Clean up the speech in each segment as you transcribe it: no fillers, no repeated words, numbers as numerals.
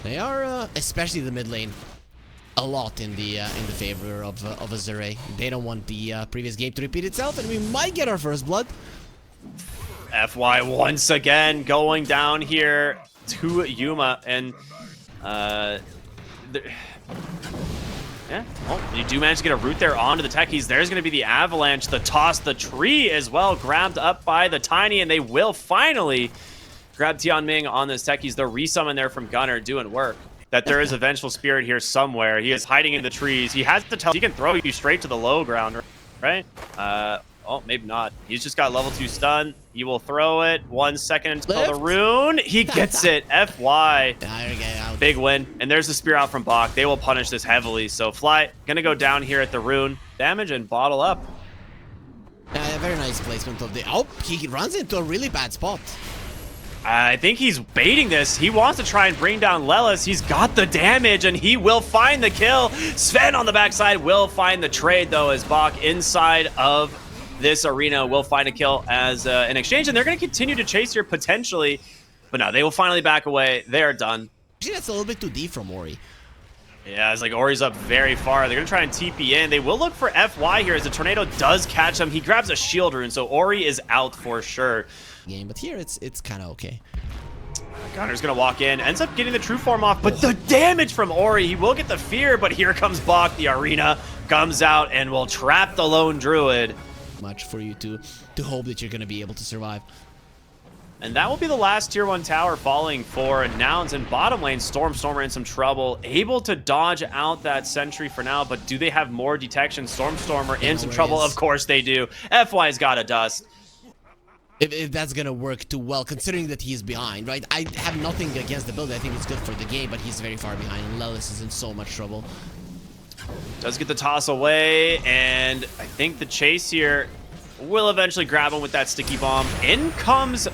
They are, especially the mid lane, a lot in the favor of Azure Ray. They don't want the previous game to repeat itself, and we might get our first blood. FY once again going down here to Yuma, and yeah, well, you do manage to get a root there onto the techies. There's going to be the avalanche, the toss, the tree as well, grabbed up by the Tiny, and they will finally grab Tianming on this techies. The resummon there from Gunnar doing work. That there is a vengeful spirit here somewhere. He is hiding in the trees. He has to tell. He can throw you straight to the low ground, right? Oh, maybe not. He's just got level 2 stun. He will throw it. 1 second until the rune. He gets it. FY. Big win. And there's the spear out from Bach. They will punish this heavily. So Fly gonna go down here at the rune. Damage and bottle up. Very nice placement of the... Oh, he runs into a really bad spot. I think he's baiting this. He wants to try and bring down Lelis. He's got the damage, and he will find the kill. Sven on the backside will find the trade, though, as Bach inside of this arena will find a kill as an exchange, and they're going to continue to chase here potentially. But no, they will finally back away. They are done. Actually, that's a little bit too deep from Ori. Yeah, it's like Ori's up very far. They're going to try and TP in. They will look for FY here as the tornado does catch him. He grabs a shield rune, so Ori is out for sure. Game, but here it's kind of okay. Gunnar's gonna walk in, ends up getting the true form off, but the damage from Ori, he will get the fear, but here comes Bach. The arena comes out and will trap the lone druid. Much for you to hope that you're gonna be able to survive. And that will be the last tier 1 tower falling for Nouns, and bottom lane Stormstormer in some trouble, able to dodge out that sentry for now, but do they have more detection? Stormstormer in some trouble, of course they do. FY's got a dust. If that's gonna work too well, considering that he's behind, right? I have nothing against the build. I think it's good for the game, but he's very far behind, and Lelis is in so much trouble. Does get the toss away, and I think the chase here will eventually grab him with that sticky bomb. In comes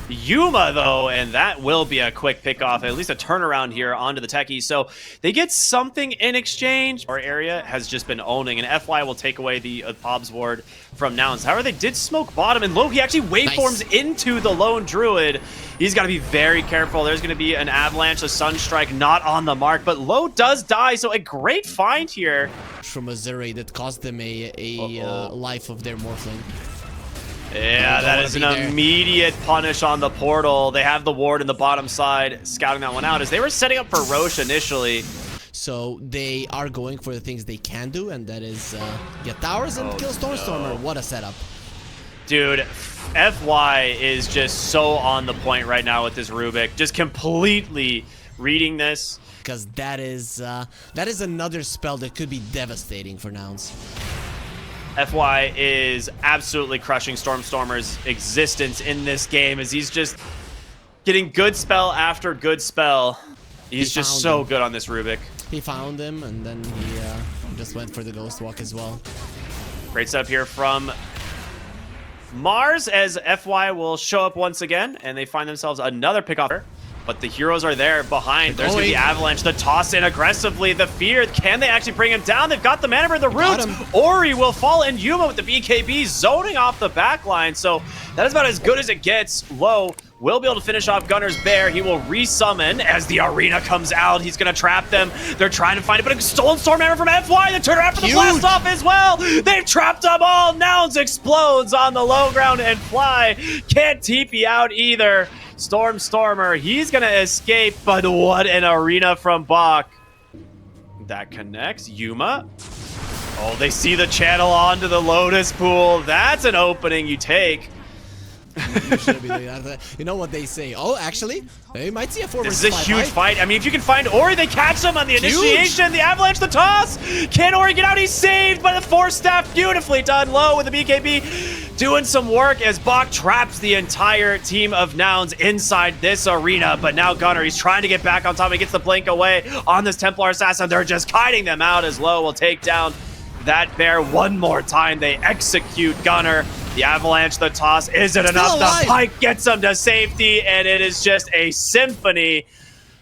Yuma, though, and that will be a quick pick-off, at least a turnaround here onto the techies. So they get something in exchange. Our area has just been owning, and FY will take away the Obs ward from Nouns. However, they did smoke bottom, and Low, he actually waveforms into the lone druid. He's got to be very careful. There's going to be an avalanche, a sunstrike, not on the mark, but Low does die, so a great find here. From Azure that cost them a life of their Morphling. Yeah, that is an immediate punish on the portal. They have the ward in the bottom side, scouting that one out as they were setting up for Roche initially. So they are going for the things they can do, and that is get towers and kill Stormstormer. What a setup. Dude, FY is just so on the point right now with this Rubik. Just completely reading this. Because that is another spell that could be devastating for Nouns. FY is absolutely crushing Stormstormer's existence in this game as he's just getting good spell after good spell. He's just so good on this Rubik. He found him, and then he just went for the Ghost Walk as well. Great setup here from Mars as FY will show up once again, and they find themselves another pickoff. But the heroes are there behind. There's going to be Avalanche, the toss in aggressively. The fear, can they actually bring him down? They've got the mana for the roots. Ori will fall, and Yuma with the BKB zoning off the back line. So that is about as good as it gets. Low will be able to finish off Gunnar's Bear. He will resummon as the arena comes out. He's going to trap them. They're trying to find it, but a stolen storm hammer from FY. The turner after the blast off as well. They've trapped them all. Nouns explodes on the low ground, and Fly can't TP out either. Stormstormer, he's going to escape, but what an arena from Bach. That connects. Yuma. Oh, they see the channel onto the Lotus Pool. That's an opening you take. You know what they say? Oh, actually, they might see a 4 This is a huge fight. I mean, if you can find Ori, they catch him on the initiation. The avalanche, the toss. Can Ori get out? He's saved by the Force Staff. Beautifully done. Low with the BKB. Doing some work as Bach traps the entire team of Nouns inside this arena. But now Gunnar, he's trying to get back on top. He gets the blink away on this Templar Assassin. They're just kiting them out as Low will take down that bear one more time. They execute Gunnar. The avalanche, the toss, isn't enough. The pike gets them to safety, and it is just a symphony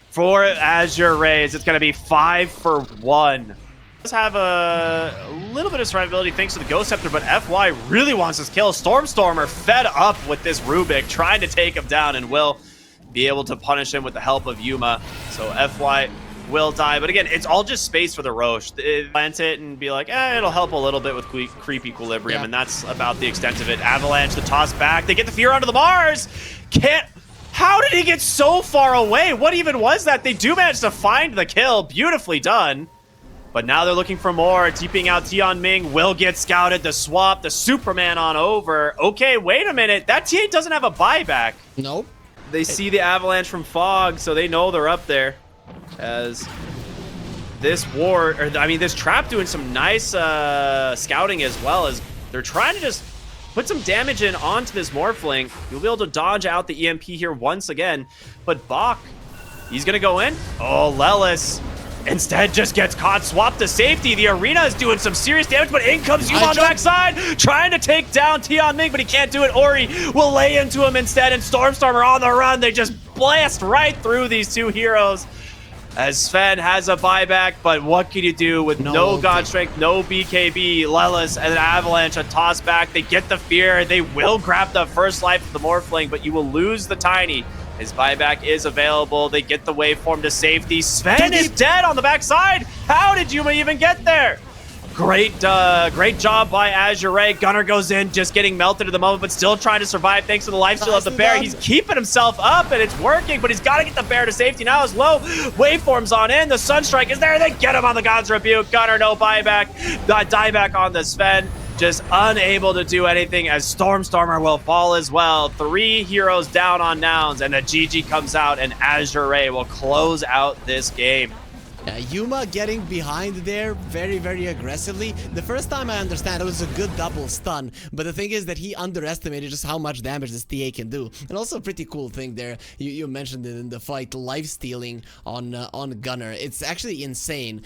for Azure Rays. It's going to be 5 for 1. Does have a little bit of survivability thanks to the Ghost Scepter, but FY really wants this kill. Stormstormer fed up with this Rubik, trying to take him down, and will be able to punish him with the help of Yuma. So FY will die, but again, it's all just space for the Roche. Plant it and be like, it'll help a little bit with creep equilibrium, and that's about the extent of it. Avalanche, the toss back, they get the fear onto the Mars. How did he get so far away? What even was that? They do manage to find the kill. Beautifully done. But now they're looking for more. Deeping out Tianming will get scouted. The swap, the Superman on over. Okay, wait a minute. That T8 doesn't have a buyback. Nope. They see the Avalanche from Fog, so they know they're up there. As this this trap doing some nice scouting as well, as they're trying to just put some damage in onto this Morphling. You'll be able to dodge out the EMP here once again. But Bach, he's going to go in. Oh, Lelis instead just gets caught, swapped to safety. The arena is doing some serious damage, but in comes Yuma on the backside, trying to take down Tianming, but he can't do it. Ori will lay into him instead, and Stormstormer on the run. They just blast right through these two heroes. As Sven has a buyback, but what can you do with no God Strength, no BKB, Lelis, and an Avalanche, a toss back. They get the fear. They will grab the first life of the Morphling, but you will lose the Tiny. His buyback is available. They get the waveform to safety. Sven is dead on the backside. How did Yuma even get there? Great job by Azure Ray. Gunnar goes in, just getting melted at the moment, but still trying to survive thanks to the lifesteal of the bear. He's keeping himself up, and it's working, but he's got to get the bear to safety. Now his low waveform's on in. The Sunstrike is there. They get him on the God's Rebuke. Gunnar, no buyback. Dieback on the Sven. Just unable to do anything as Stormstormer will fall as well. 3 heroes down on Nouns, and a GG comes out, and Azure Ray will close out this game. Yuma getting behind there very, very aggressively. The first time I understand, it was a good double stun, but the thing is that he underestimated just how much damage this TA can do. And also a pretty cool thing there, you mentioned it in the fight, life stealing on Gunnar. It's actually insane